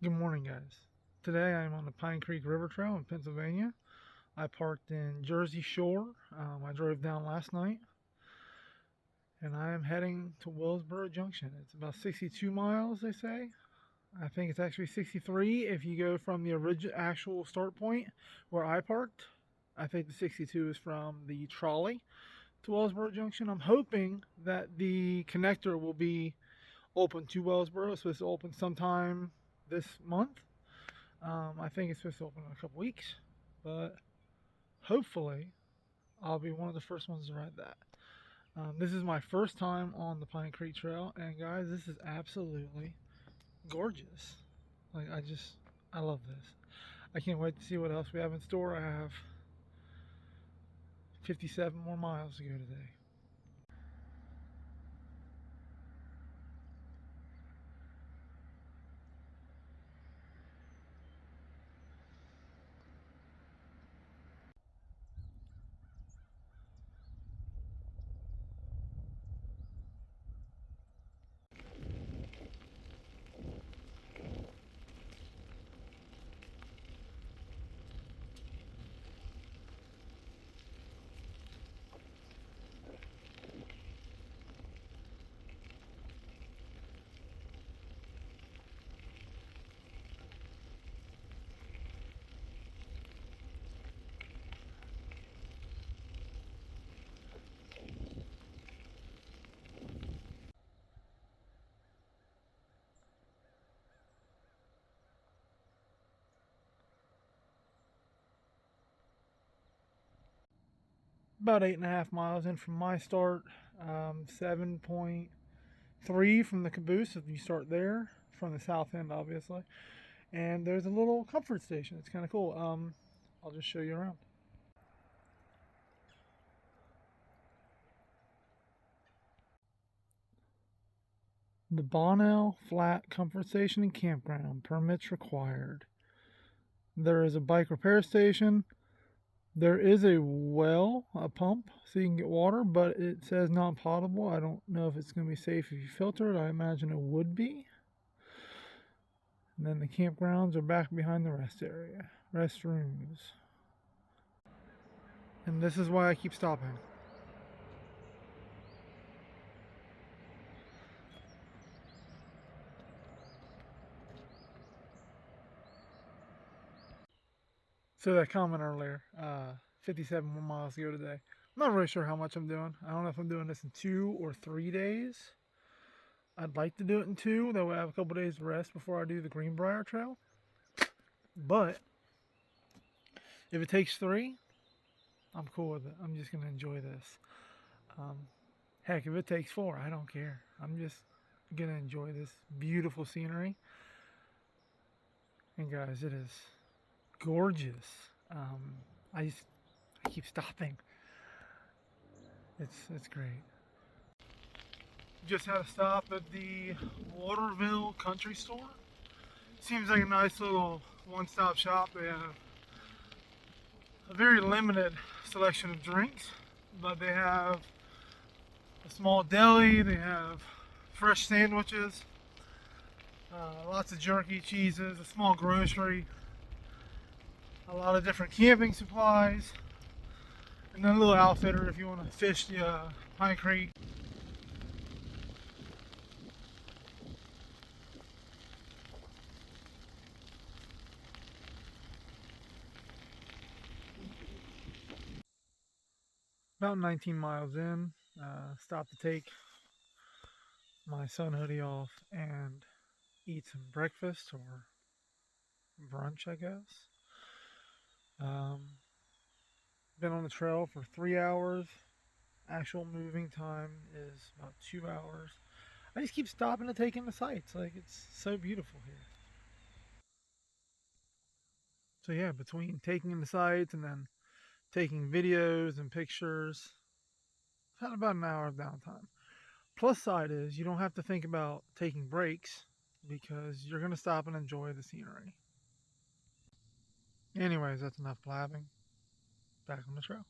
Good morning, guys. Today I'm on the Pine Creek River Trail in Pennsylvania. I parked in Jersey Shore. I drove down last night and I am heading to Willsboro Junction. It's about 62 miles, they say. I think it's actually 63 if you go from the original actual start point where I parked. I think the 62 is from the trolley to Willsboro Junction. I'm hoping that the connector will be open to Wellsboro. It's supposed to open sometime this month. I think it's supposed to open in a couple weeks, but hopefully I'll be one of the first ones to ride that. This is my first time on the Pine Creek Trail, and guys, this is absolutely gorgeous. Like, I love this. I can't wait to see what else we have in store. I have 57 more miles to go today. About 8.5 miles in from my start, 7.3 from the caboose if you start there, from the south end, obviously. And there's a little comfort station. It's kind of cool. I'll just show you around. The Bonnell Flat Comfort Station and Campground. Permits required. There is a bike repair station. There is a well, a pump, so you can get water, but it says non-potable. I don't know if it's going to be safe if you filter it. I imagine it would be. And then the campgrounds are back behind the rest area. Restrooms. And this is why I keep stopping. So that comment earlier, 57 more miles to go today. I'm not really sure how much I'm doing. I don't know if I'm doing this in 2 or 3 days. I'd like to do it in 2. That way I have a couple days to rest before I do the Greenbrier Trail. But if it takes 3, I'm cool with it. I'm just going to enjoy this. Heck, if it takes 4, I don't care. I'm just going to enjoy this beautiful scenery. And guys, it is gorgeous. I keep stopping. It's great. Just had a stop at the Waterville Country Store. Seems like a nice little one-stop shop. They have a very limited selection of drinks, but they have a small deli, they have fresh sandwiches, lots of jerky, cheeses, a small grocery, a lot of different camping supplies, and then a little outfitter if you want to fish the Pine Creek. About 19 miles in, stopped to take my sun hoodie off and eat some breakfast or brunch, I guess. Been on the trail for 3 hours. Actual moving time is about 2 hours. I just keep stopping to take in the sights. Like, it's so beautiful here. So yeah, between taking in the sights and then taking videos and pictures, I've had about an hour of downtime. Plus side is you don't have to think about taking breaks because you're going to stop and enjoy the scenery. Anyways, that's enough blabbing. Back on the trail.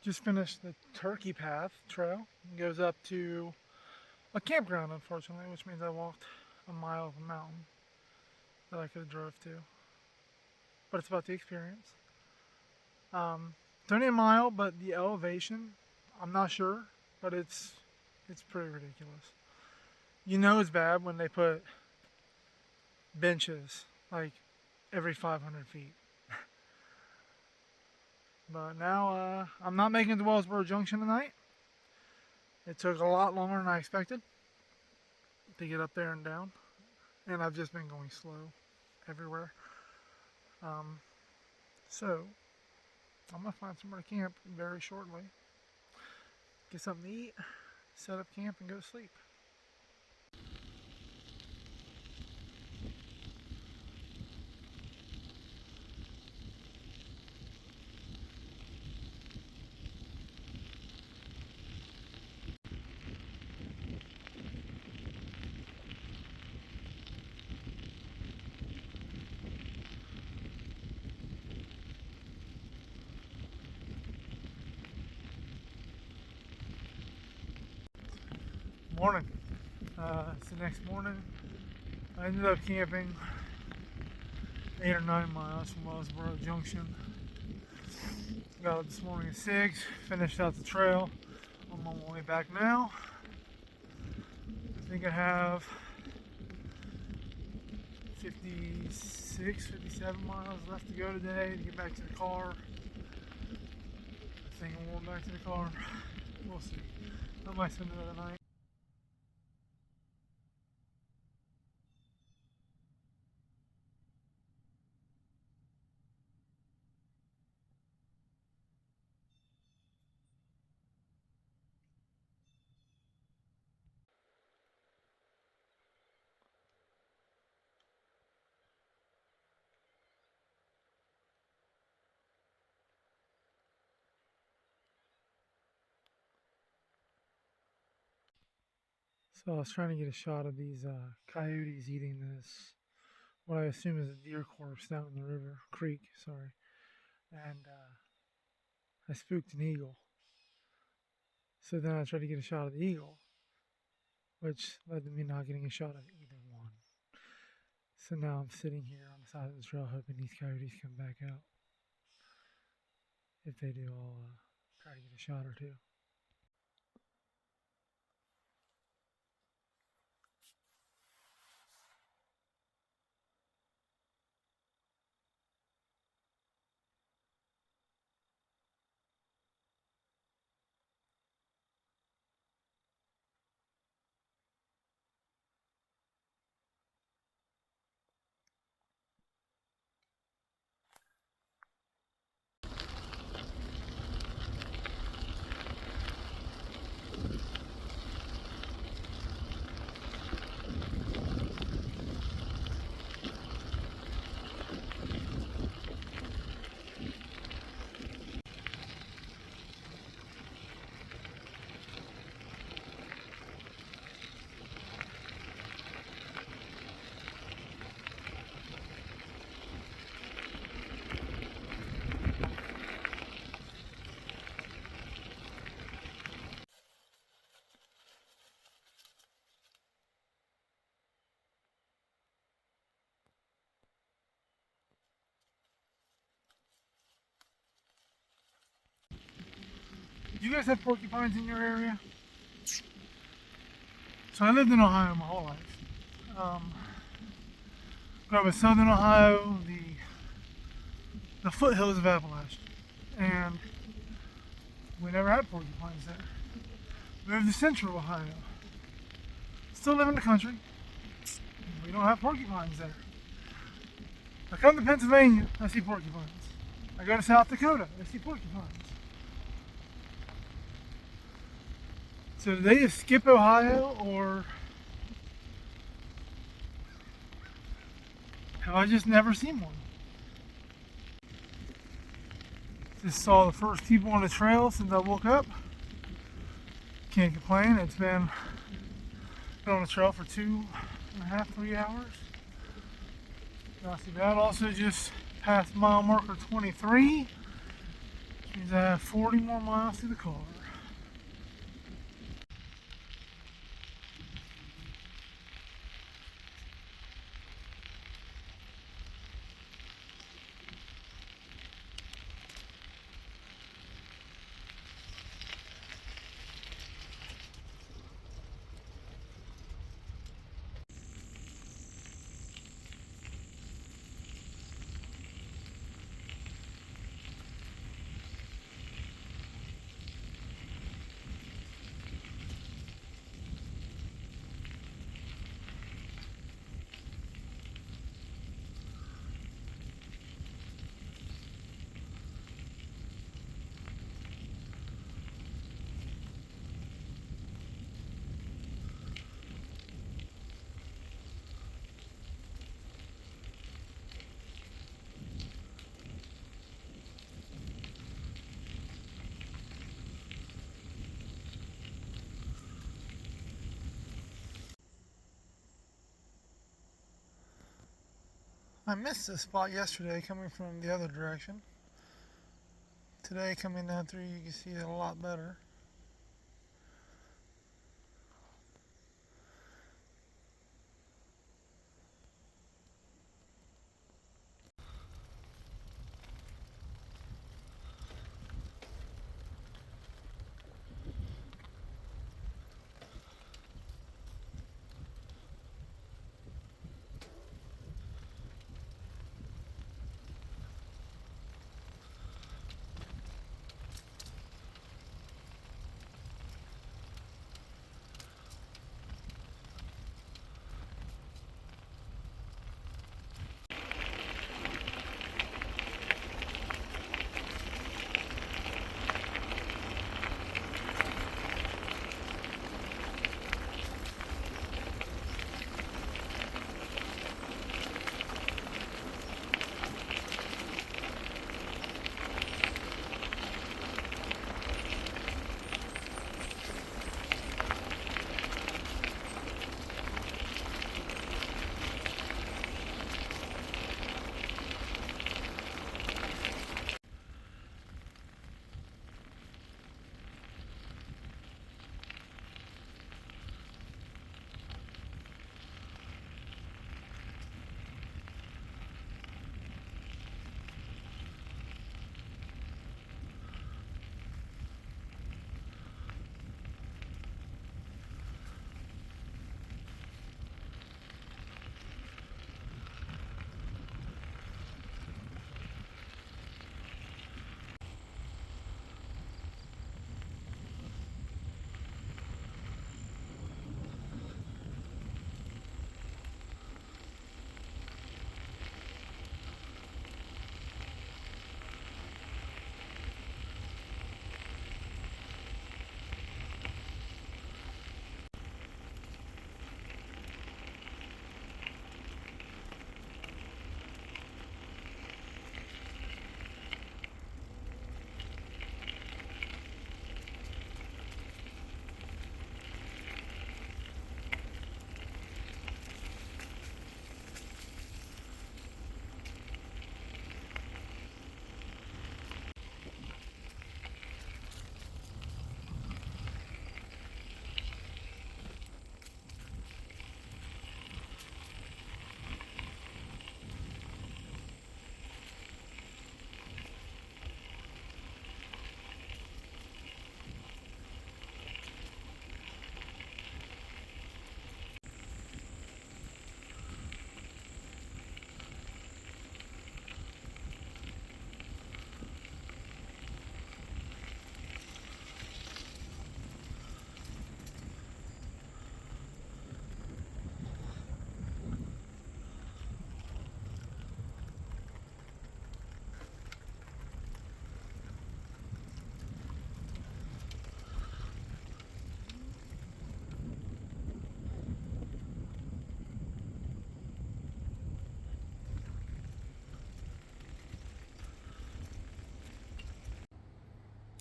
Just finished the Turkey Path trail. It goes up to a campground, unfortunately, which means I walked a mile of a mountain that I could have drove to. But it's about the experience. It's only a mile, but the elevation, I'm not sure, but it's pretty ridiculous. You know it's bad when they put benches like every 500 feet. But now I'm not making it to Wellsboro Junction tonight. It took a lot longer than I expected to get up there and down, and I've just been going slow everywhere. So I'm gonna find somewhere to camp very shortly. Get something to eat, set up camp, and go to sleep. Morning. It's the next morning. I ended up camping 8 or 9 miles from Wellsboro Junction. Got up this morning at 6, finished out the trail. I'm on my way back now. I think I have 56, 57 miles left to go today to get back to the car. I think I'm going back to the car. We'll see. I might spend another night. So I was trying to get a shot of these coyotes eating this, what I assume is a deer corpse down in the river, creek, sorry. And I spooked an eagle. So then I tried to get a shot of the eagle, which led to me not getting a shot of either one. So now I'm sitting here on the side of the trail hoping these coyotes come back out. If they do, I'll try to get a shot or two. Do you guys have porcupines in your area? So I lived in Ohio my whole life. Grew up in southern Ohio, the foothills of Appalachia, and we never had porcupines there. Moved to central Ohio. Still live in the country. We don't have porcupines there. I come to Pennsylvania, I see porcupines. I go to South Dakota, I see porcupines. So do they just skip Ohio, or have I just never seen one? Just saw the first people on the trail since I woke up. Can't complain. It's been on the trail for 2.5, 3 hours. Not too bad. Also just passed mile marker 23. He's at 40 more miles to the car. I missed this spot yesterday coming from the other direction. Today coming down through you can see it a lot better.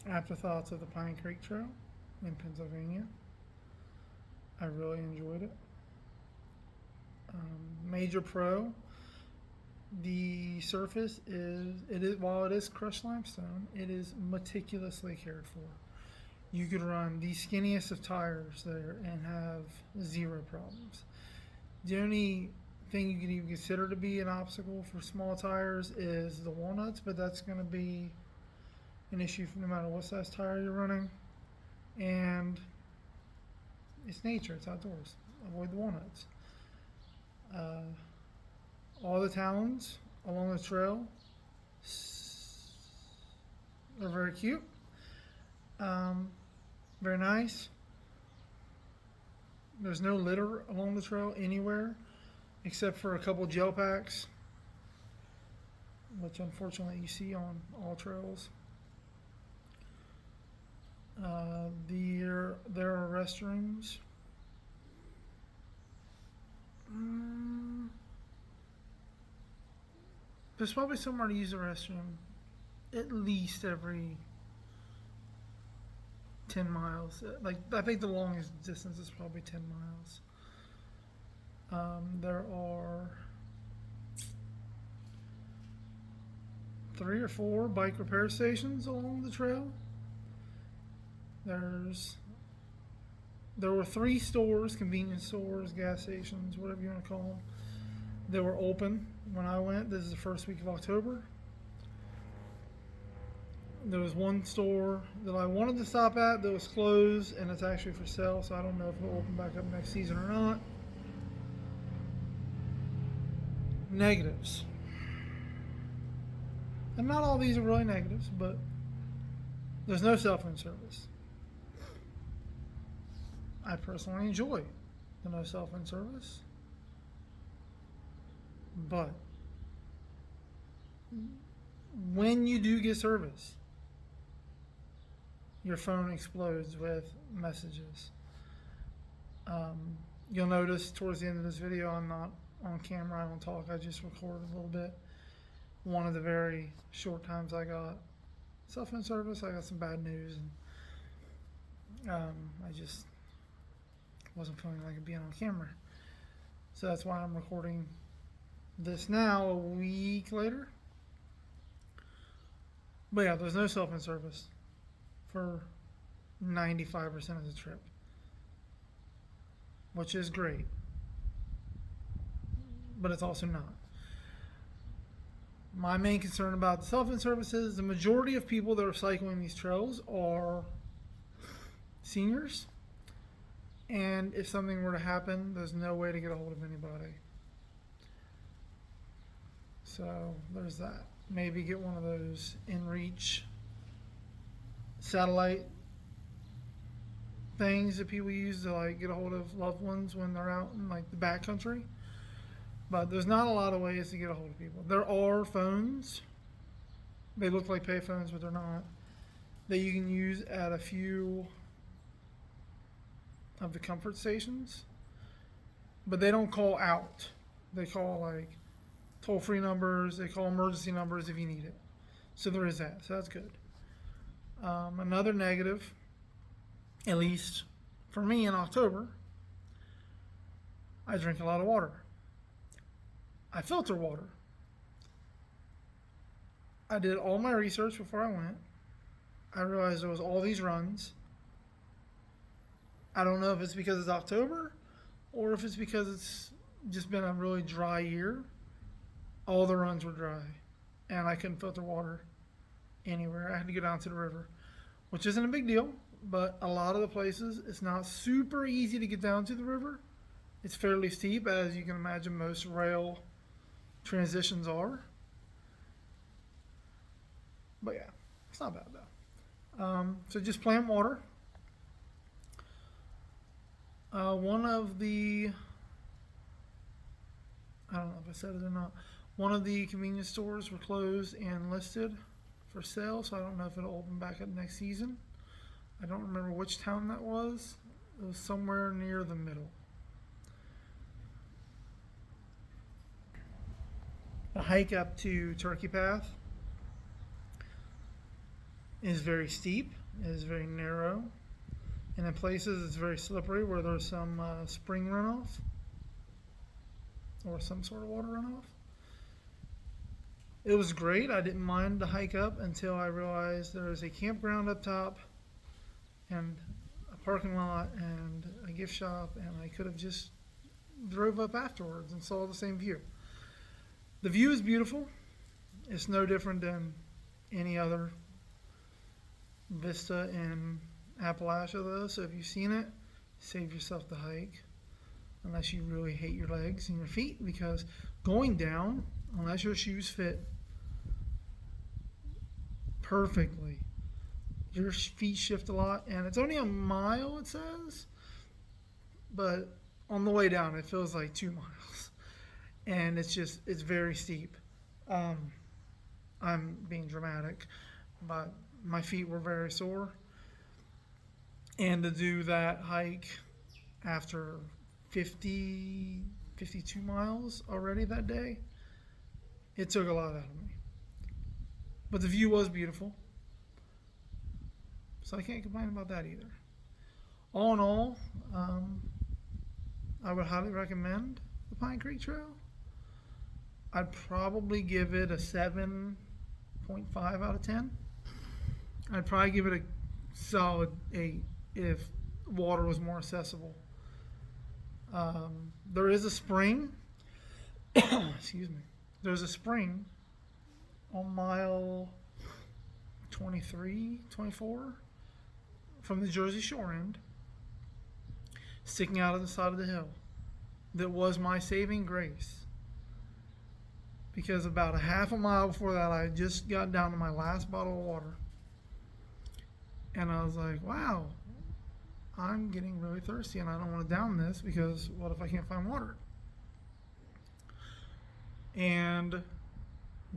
Afterthoughts of the Pine Creek Trail in Pennsylvania. I really enjoyed it. Major pro The surface is while it is crushed limestone, it is meticulously cared for. You could run the skinniest of tires there and have zero problems. The only thing you can even consider to be an obstacle for small tires is the walnuts, but that's going to be an issue no matter what size tire you're running. And it's nature, it's outdoors. Avoid the walnuts. All the towns along the trail are very cute, very nice. There's no litter along the trail anywhere except for a couple gel packs, which unfortunately you see on all trails. There are restrooms. There's probably somewhere to use the restroom at least every 10 miles. Like, I think the longest distance is probably 10 miles. There are 3 or 4 bike repair stations along the trail. There were 3 stores, convenience stores, gas stations, whatever you want to call them, that were open when I went. This is the first week of October. There was one store that I wanted to stop at that was closed, and it's actually for sale, so I don't know if it'll open back up next season or not. Negatives. And not all these are really negatives, but there's no cell phone service. I personally enjoy the no cell phone service, but when you do get service, your phone explodes with messages. You'll notice towards the end of this video, I'm not on camera, I don't talk, I just record a little bit. One of the very short times I got cell phone service, I got some bad news, and I just wasn't feeling like it being on camera. So that's why I'm recording this now, a week later. But yeah, there's no cell phone service for 95% of the trip, which is great, but it's also not. My main concern about the cell phone service is the majority of people that are cycling these trails are seniors, and if something were to happen, there's no way to get a hold of anybody. So there's that. Maybe get one of those inReach satellite things that people use to like get a hold of loved ones when they're out in like the backcountry. But there's not a lot of ways to get a hold of people. There are phones. They look like pay phones, but they're not. That you can use at a few of the comfort stations. But they don't call out. They call like toll-free numbers. They call emergency numbers if you need it. So there is that. So that's good. Another negative, at least for me in October, I drink a lot of water. I filter water. I did all my research before I went. I realized there was all these runs. I don't know if it's because it's October or if it's because it's just been a really dry year. All the runs were dry, and I couldn't filter water anywhere. I had to go down to the river, which isn't a big deal, but a lot of the places, it's not super easy to get down to the river. It's fairly steep, as you can imagine most rail transitions are. But yeah, it's not bad though. So just plant water. One of the, I don't know if I said it or not, one of the convenience stores were closed and listed for sale, so I don't know if it'll open back up next season. I don't remember which town that was. It was somewhere near the middle. The hike up to Turkey Path is very steep, it is very narrow, and in places it's very slippery where there's some spring runoff or some sort of water runoff. It was great. I didn't mind the hike up until I realized there was a campground up top and a parking lot and a gift shop, and I could have just drove up afterwards and saw the same view. The view is beautiful. It's no different than any other vista in Appalachia, though. So if you've seen it, save yourself the hike, unless you really hate your legs and your feet, because going down, unless your shoes fit perfectly, your feet shift a lot, and it's only a mile, it says, but on the way down, it feels like 2 miles, and it's very steep. I'm being dramatic, but my feet were very sore, and to do that hike after 50, 52 miles already that day, it took a lot out of me. But the view was beautiful, so I can't complain about that either. All in all, I would highly recommend the Pine Creek Trail. I'd probably give it a 7.5 out of 10. I'd probably give it a solid 8 if water was more accessible. There is a spring. Excuse me. There's a spring on mile 23, 24 from the Jersey Shore end, sticking out of the side of the hill. That was my saving grace. Because about a half a mile before that, I had just got down to my last bottle of water. And I was like, wow, I'm getting really thirsty and I don't want to down this, because what if I can't find water? And I'm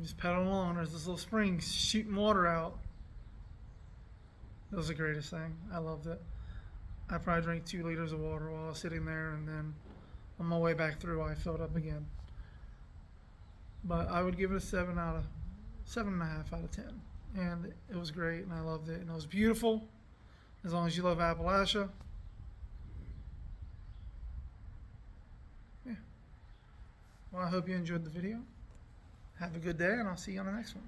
just pedaling along. There's this little spring shooting water out. That was the greatest thing. I loved it. I probably drank 2 liters of water while I was sitting there, and then on my way back through, I filled up again. But I would give it a 7.5 out of 10. And it was great, and I loved it, and it was beautiful. As long as you love Appalachia. Yeah. Well, I hope you enjoyed the video. Have a good day, and I'll see you on the next one.